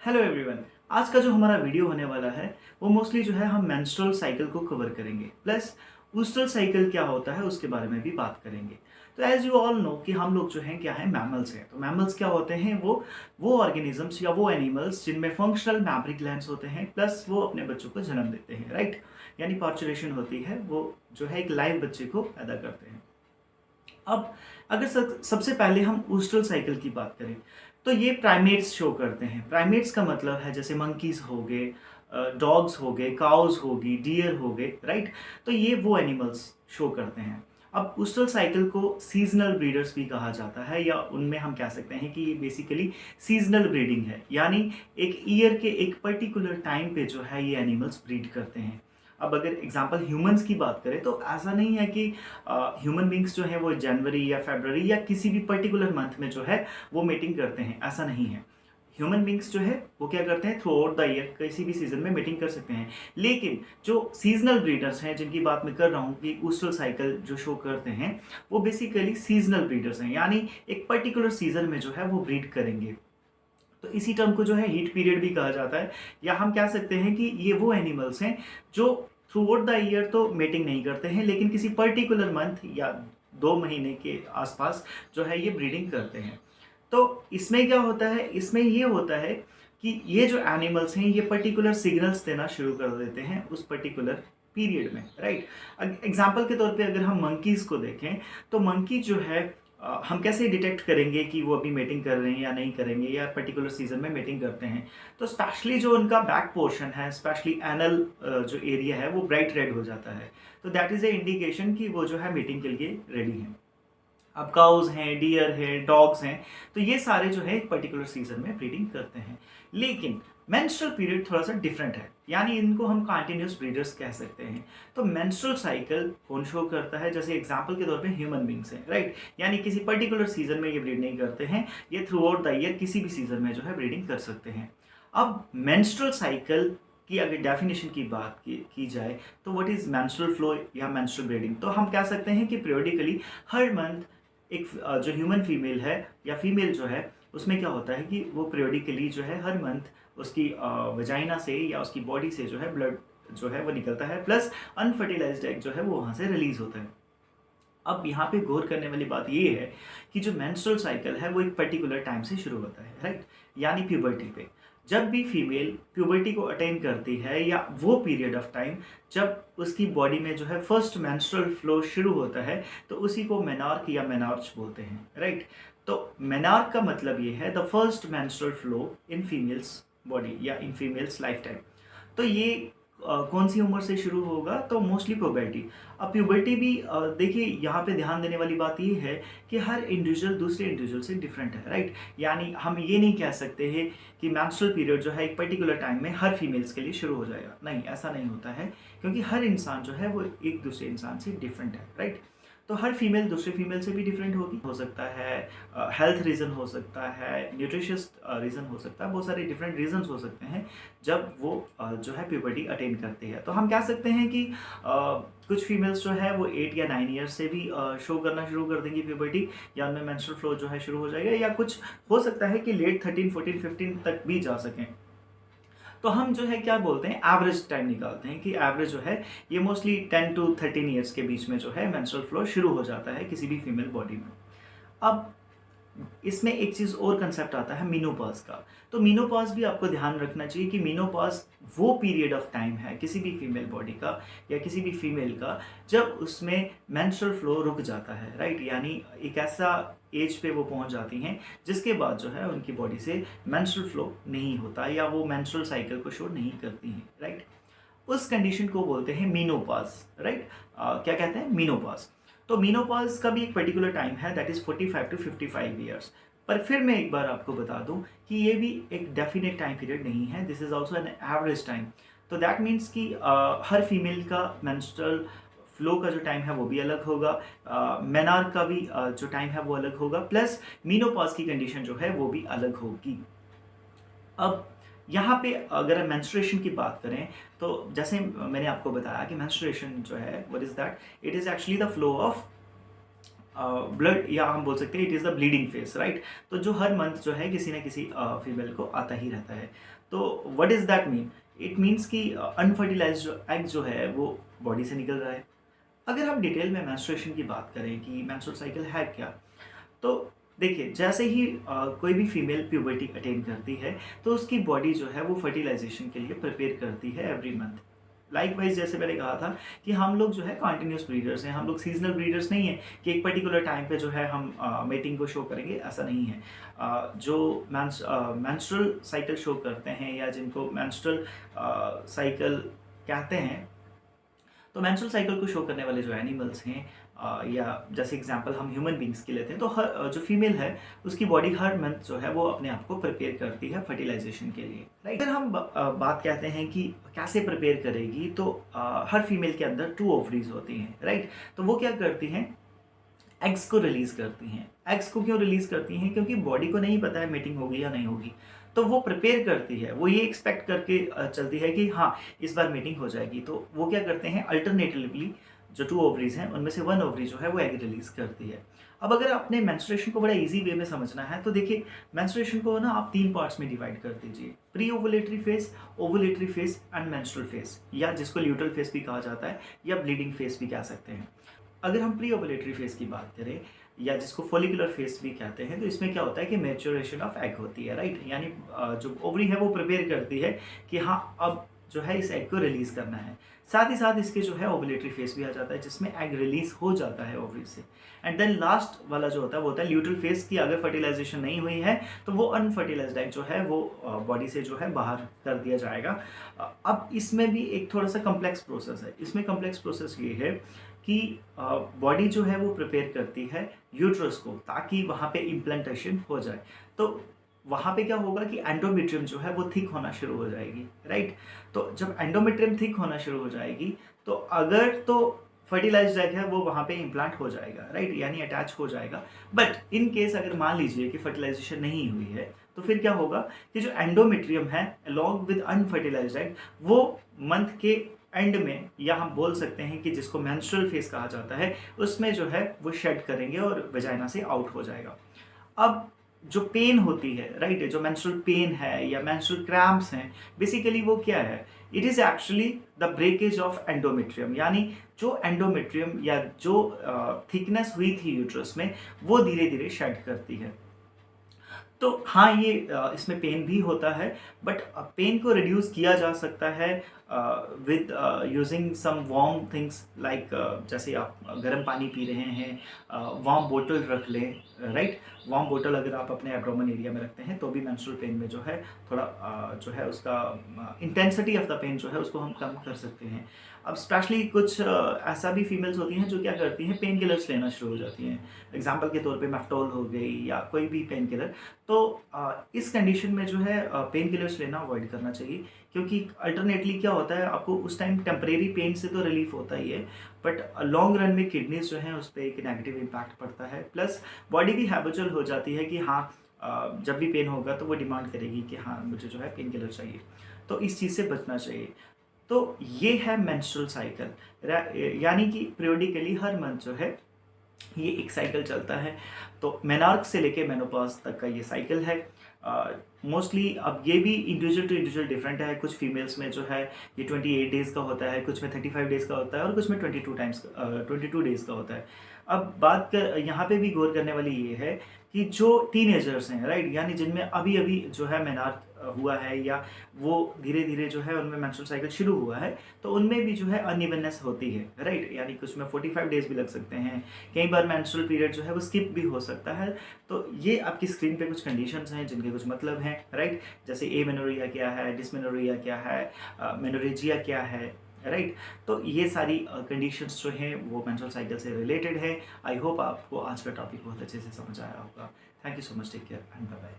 Hello everyone. आज का जो हमारा वीडियो होने वाला है वो मोस्टली जो है हम मेंस्ट्रुअल साइकिल को कवर करेंगे, प्लस ऊस्ट्रल साइकिल क्या होता है उसके बारे में भी बात करेंगे। तो एज यू ऑल नो कि हम लोग जो हैं क्या है, मैमल्स हैं। तो मैमल्स क्या होते हैं, वो ऑर्गेनिजम्स या वो एनिमल्स जिनमें फंक्शनल मैमरी ग्लैंड्स होते हैं, प्लस वो अपने बच्चों को जन्म देते हैं, राइट। यानी पार्चुलेशन होती है, वो जो है एक लाइव बच्चे को पैदा करते हैं। अब अगर सबसे पहले हम ऊस्ट्रल साइकिल की बात करें तो ये प्राइमेट्स शो करते हैं। प्राइमेट्स का मतलब है जैसे मंकीज हो गए, डॉग्स हो गए, काउज होगी, डियर हो गए, राइट। तो ये वो एनिमल्स शो करते हैं। अब ऊस्ट्रल साइकिल को सीजनल ब्रीडर्स भी कहा जाता है, या उनमें हम कह सकते हैं कि ये बेसिकली सीजनल ब्रीडिंग है, यानी एक ईयर के एक पर्टिकुलर टाइम पे जो है ये एनिमल्स ब्रीड करते हैं। अब अगर एग्जांपल ह्यूमंस की बात करें तो ऐसा नहीं है कि ह्यूमन बींग्स जो है वो जनवरी या फरवरी या किसी भी पर्टिकुलर मंथ में जो है वो मीटिंग करते हैं, ऐसा नहीं है। ह्यूमन बींग्स जो है वो क्या करते हैं, थ्रू आउट द ईयर किसी भी सीजन में मीटिंग कर सकते हैं। लेकिन जो सीजनल ब्रीडर्स हैं जिनकी बात मैं कर रहा हूँ कि ऊस्ट्रल साइकिल जो शो करते हैं, वो बेसिकली सीजनल ब्रीडर्स हैं, यानी एक पर्टिकुलर सीजन में जो है वो ब्रीड करेंगे। तो इसी टर्म को जो है हीट पीरियड भी कहा जाता है, या हम कह सकते हैं कि ये वो एनिमल्स हैं जो थ्रू आउट द ईयर तो मेटिंग नहीं करते हैं, लेकिन किसी पर्टिकुलर मंथ या 2 महीने के आसपास जो है ये ब्रीडिंग करते हैं। तो इसमें क्या होता है, इसमें ये होता है कि ये जो एनिमल्स हैं ये पर्टिकुलर सिग्नल्स देना शुरू कर देते हैं उस पर्टिकुलर पीरियड में, राइट। एग्जाम्पल के तौर पे अगर हम मंकीज को देखें तो मंकी जो है हम कैसे डिटेक्ट करेंगे कि वो अभी मेटिंग कर रहे हैं या नहीं करेंगे, या पर्टिकुलर सीजन में मेटिंग करते हैं। तो स्पेशली जो उनका बैक पोर्शन है, स्पेशली एनल जो एरिया है वो ब्राइट रेड हो जाता है। तो दैट इज ए इंडिकेशन कि वो जो है मीटिंग के लिए रेडी है। अब काउज हैं, डियर हैं, डॉग्स हैं, तो ये सारे जो है एक पर्टिकुलर सीजन में ब्रीडिंग करते हैं। लेकिन मेंस्ट्रुअल पीरियड थोड़ा सा डिफरेंट है, यानी इनको हम कंटिन्यूस ब्रीडर्स कह सकते हैं। तो मेंस्ट्रुअल साइकिल कौन शो करता है, जैसे एग्जांपल के तौर पे ह्यूमन बींग्स हैं, राइट। यानी किसी पर्टिकुलर सीजन में ये ब्रीड नहीं करते हैं, ये थ्रू आउट द ईयर किसी भी सीजन में जो है ब्रीडिंग कर सकते हैं। अब मेंस्ट्रुअल साइकिल की अगर डेफिनेशन की बात की जाए तो व्हाट इज मेंस्ट्रुअल फ्लो या मेंस्ट्रुअल ब्रीडिंग, तो हम कह सकते हैं कि पीरियडिकली हर मंथ एक जो ह्यूमन फीमेल है या फीमेल जो है उसमें क्या होता है कि वो पीरियडिकली जो है हर मंथ उसकी वजाइना से या उसकी बॉडी से जो है ब्लड जो है वो निकलता है, प्लस अनफर्टिलाइज्ड एग जो है वो वहाँ से रिलीज होता है। अब यहाँ पे गौर करने वाली बात ये है कि जो मेंस्ट्रुअल साइकिल है वो एक पर्टिकुलर टाइम से शुरू होता है, राइट। यानी प्यूबर्टी पे जब भी फीमेल प्यूबर्टी को अटेन करती है, या वो पीरियड ऑफ टाइम जब उसकी बॉडी में जो है फर्स्ट मेंस्ट्रुअल फ्लो शुरू होता है, तो उसी को मेनार्क या मेनार्च बोलते हैं, राइट। तो मेनार्क का मतलब ये है the first menstrual flow in females body या इन फीमेल्स लाइफ टाइम। तो ये कौन सी उम्र से शुरू होगा, तो मोस्टली प्यूबर्टी। अब प्यूबर्टी भी देखिए यहाँ पे ध्यान देने वाली बात ये है कि हर इंडिविजुअल दूसरे इंडिविजुअल से डिफरेंट है, राइट। यानी हम ये नहीं कह सकते हैं कि मेंस्ट्रुअल पीरियड जो है एक पर्टिकुलर टाइम में हर फीमेल्स के लिए शुरू हो जाएगा, नहीं, ऐसा नहीं होता है, क्योंकि हर इंसान जो है वो एक दूसरे इंसान से डिफरेंट है, राइट। तो हर फीमेल दूसरे फीमेल से भी डिफरेंट होगी, हो सकता है हेल्थ रीज़न हो सकता है, न्यूट्रिशियस रीज़न हो सकता है, बहुत सारे डिफरेंट रीजंस हो सकते हैं जब वो जो है प्यूबर्टी अटेन करती है। तो हम कह सकते हैं कि कुछ फीमेल्स जो है वो 8 या 9 ईयर्स से भी शो करना शुरू कर देंगी प्यूबर्टी, या उनमें मेंस्ट्रुअल फ्लो जो है शुरू हो जाएगा, या कुछ हो सकता है कि लेट 13, 14, 15 तक भी जा सकें। तो हम जो है क्या बोलते हैं, एवरेज टाइम निकालते हैं कि एवरेज जो है ये मोस्टली 10 to 13 ईयर्स के बीच में जो है मेंस्ट्रुअल फ्लो शुरू हो जाता है किसी भी फीमेल बॉडी में। अब इसमें एक चीज़ और कंसेप्ट आता है मीनोपॉज का। तो मीनोपॉज भी आपको ध्यान रखना चाहिए कि मीनोपॉज वो पीरियड ऑफ टाइम है किसी भी फीमेल बॉडी का या किसी भी फीमेल का जब उसमें मेंस्ट्रुअल फ्लो रुक जाता है, राइट। यानी एक ऐसा एज पे वो पहुंच जाती हैं जिसके बाद जो है उनकी बॉडी से मेंस्ट्रुअल फ्लो नहीं होता, या वो मेंस्ट्रुअल साइकिल को शो नहीं करती हैं, राइट। उस कंडीशन को बोलते हैं मीनोपॉज, राइट। क्या कहते हैं, मीनोपॉज। तो मीनोपॉज का भी एक पर्टिकुलर टाइम है, दैट इज 45 to 55 ईयर्स। पर फिर मैं एक बार आपको बता दूं कि ये भी एक डेफिनेट टाइम पीरियड नहीं है, this is also an average time. तो दैट मीन्स कि हर फीमेल का मेंस्ट्रुअल फ्लो का जो टाइम है वो भी अलग होगा, मेनार का भी जो टाइम है वो अलग होगा, प्लस मीनोपॉज की कंडीशन जो है वो भी अलग होगी। अब यहाँ पे अगर हम मेंस्ट्रुएशन की बात करें तो जैसे मैंने आपको बताया कि मेंस्ट्रुएशन जो है what is that, it is actually the flow of blood, या हम बोल सकते हैं it is the bleeding face, right. तो जो हर मंथ जो है किसी न किसी फीमेल को आता ही रहता है। तो what is that mean? It means कि अनफर्टिलाइज्ड एग जो है वो बॉडी से निकल रहा है। अगर हम डिटेल में मेंस्ट्रुएशन की बात करें कि मेंस्ट्रुअल साइकिल है क्या, तो देखिए जैसे ही कोई भी फीमेल प्यूबर्टी अटेन करती है तो उसकी बॉडी जो है वो फर्टिलाइजेशन के लिए प्रिपेयर करती है एवरी मंथ। लाइकवाइज जैसे मैंने कहा था कि हम लोग जो है कॉन्टिन्यूस ब्रीडर्स हैं, हम लोग सीजनल ब्रीडर्स नहीं हैं कि एक पर्टिकुलर टाइम पे जो है हम मेटिंग को शो करेंगे, ऐसा नहीं है। जो मेंस्ट्रुअल साइकिल शो करते हैं या जिनको मेंस्ट्रुअल साइकिल कहते हैं, तो मेंस्ट्रुअल साइकिल को शो करने वाले जो एनिमल्स हैं, या जैसे एग्जांपल हम ह्यूमन बींग्स की लेते हैं, तो हर जो फीमेल है उसकी बॉडी हर मंथ जो है वो अपने आप को प्रिपेयर करती है फर्टिलाइजेशन के लिए, राइट। अगर हम बात कहते हैं कि कैसे प्रिपेयर करेगी, तो हर फीमेल के अंदर 2 ओवरीज होती हैं, राइट। तो वो क्या करती हैं, एग्स को रिलीज करती हैं। एग्स को क्यों रिलीज करती हैं? क्योंकि बॉडी को नहीं पता है मीटिंग होगी या नहीं होगी, तो वो प्रिपेयर करती है, वो ये एक्सपेक्ट करके चलती है कि हाँ इस बार मीटिंग हो जाएगी। तो वो क्या करते हैं, अल्टरनेटिवली जो 2 ओवरीज हैं उनमें से 1 ओवरी जो है वो एग रिलीज करती है। अब अगर आपने मेंस्ट्रुएशन को बड़ा इजी वे में समझना है तो देखिए मेंस्ट्रुएशन को ना आप 3 पार्ट्स में डिवाइड कर दीजिए, pre ovulatory phase, ovulatory phase and menstrual phase, या जिसको ल्यूटरल फेज भी कहा जाता है या ब्लीडिंग फेज भी कह सकते हैं। अगर हम प्री ओवुलेटरी फेज की बात करें या जिसको फोलिकुलर फेज भी कहते हैं, तो इसमें क्या होता है कि मैच्योरेशन ऑफ एग होती है, राइट। यानी जो ओवरी है वो प्रिपेयर करती है कि हाँ अब जो है इस एग को रिलीज करना है। साथ ही साथ इसके जो है ओवुलेटरी फेज भी आ जाता है जिसमें एग रिलीज हो जाता है ओवरी से। एंड देन लास्ट वाला जो होता है वो होता है ल्यूटरल फेज की, अगर फर्टिलाइजेशन नहीं हुई है तो वो अनफर्टिलाइज्ड एग जो है वो बॉडी से जो है बाहर कर दिया जाएगा। अब इसमें भी एक थोड़ा सा कम्प्लेक्स प्रोसेस है। इसमें कम्प्लेक्स प्रोसेस ये है कि बॉडी जो है वो प्रिपेयर करती है यूट्रस को ताकि वहाँ पे इम्प्लांटेशन हो जाए। तो वहाँ पे क्या होगा कि एंडोमेट्रियम जो है वो थिक होना शुरू हो जाएगी, राइट। तो जब एंडोमेट्रियम थिक होना शुरू हो जाएगी तो अगर तो फर्टिलाइज्ड एग है वो वहाँ पे इम्प्लांट हो जाएगा, राइट, यानी अटैच हो जाएगा। बट इन केस अगर मान लीजिए कि फर्टिलाइजेशन नहीं हुई है तो फिर क्या होगा कि जो एंडोमेट्रियम है अलॉन्ग विद अनफर्टिलाइज्ड एग वो मंथ के एंड में, या हम बोल सकते हैं कि जिसको मेंस्ट्रुअल फेज कहा जाता है, उसमें जो है वो शेड करेंगे और वजाइना से आउट हो जाएगा। अब जो पेन होती है, राइट, जो मेंस्ट्रुअल पेन है या मेंस्ट्रुअल क्रैम्प्स हैं, बेसिकली वो क्या है, it is actually the breakage of endometrium, यानी जो एंडोमेट्रियम या जो थिकनेस हुई थी यूट्रस में वो धीरे धीरे शेड करती है। तो हाँ ये इसमें पेन भी होता है, बट पेन को रिड्यूस किया जा सकता है with using some warm things, like जैसे आप गर्म पानी पी रहे हैं, वार्म बोतल रख लें, राइट। वार्म बोतल अगर आप अपने एब्डोमेन एरिया में रखते हैं तो भी मेंस्ट्रुअल पेन में जो है थोड़ा जो है उसका इंटेंसिटी ऑफ द पेन जो है उसको हम कम कर सकते हैं। अब स्पेशली कुछ ऐसा भी फीमेल्स होती हैं जो क्या करती हैं, पेन किलर्स लेना शुरू हो जाती हैं। एग्जाम्पल के तौर पे मेफ्टोल हो गई या कोई भी पेन किलर। तो इस कंडीशन में जो है पेन किलर्स लेना अवॉइड करना चाहिए, क्योंकि अल्टरनेटली क्या होता है, आपको उस टाइम टेम्परेरी पेन से तो रिलीफ होता ही है, बट लॉन्ग रन में किडनीज जो हैं उस पर एक नेगेटिव इम्पैक्ट पड़ता है। प्लस बॉडी भी हैबिचुअल हो जाती है कि हाँ जब भी पेन होगा तो वो डिमांड करेगी कि हाँ मुझे जो है पेन किलर चाहिए। तो इस चीज़ से बचना चाहिए। तो ये है मेंस्ट्रुअल साइकिल, यानी कि पीरियडिकली हर मंथ जो है ये एक साइकिल चलता है। तो मेनार्क से लेके मेनोपॉज तक का ये साइकिल है। मोस्टली अब ये भी इंडिविजुअल टू इंडिविजुअल डिफरेंट है। कुछ फीमेल्स में जो है ये 28 डेज़ का होता है, कुछ में 35 डेज़ का होता है और कुछ में 22 डेज़ का होता है। अब बात कर यहाँ पे भी गौर करने वाली ये है कि जो टीनेजर्स हैं, राइट, यानी जिनमें अभी अभी जो है मेनार्क हुआ है या वो धीरे धीरे जो है उनमें मेंस्ट्रुअल साइकिल शुरू हुआ है, तो उनमें भी जो है अनइवननेस होती है, राइट, यानी कुछ में 45 डेज़ भी लग सकते हैं, कई बार मेंस्ट्रुअल पीरियड जो है वो स्किप भी हो सकता है। तो ये आपकी स्क्रीन पे कुछ कंडीशंस हैं जिनके कुछ मतलब हैं, राइट, जैसे एमेनोरिया क्या है, डिस्मेनोरिया क्या है, मेनोरेजिया क्या है, राइट। तो ये सारी कंडीशंस जो हैं वो मेंस्ट्रुअल साइकिल से रिलेटेड है। आई होप आपको आज का टॉपिक बहुत अच्छे से समझ आया होगा। Thank you so much, take care and bye bye.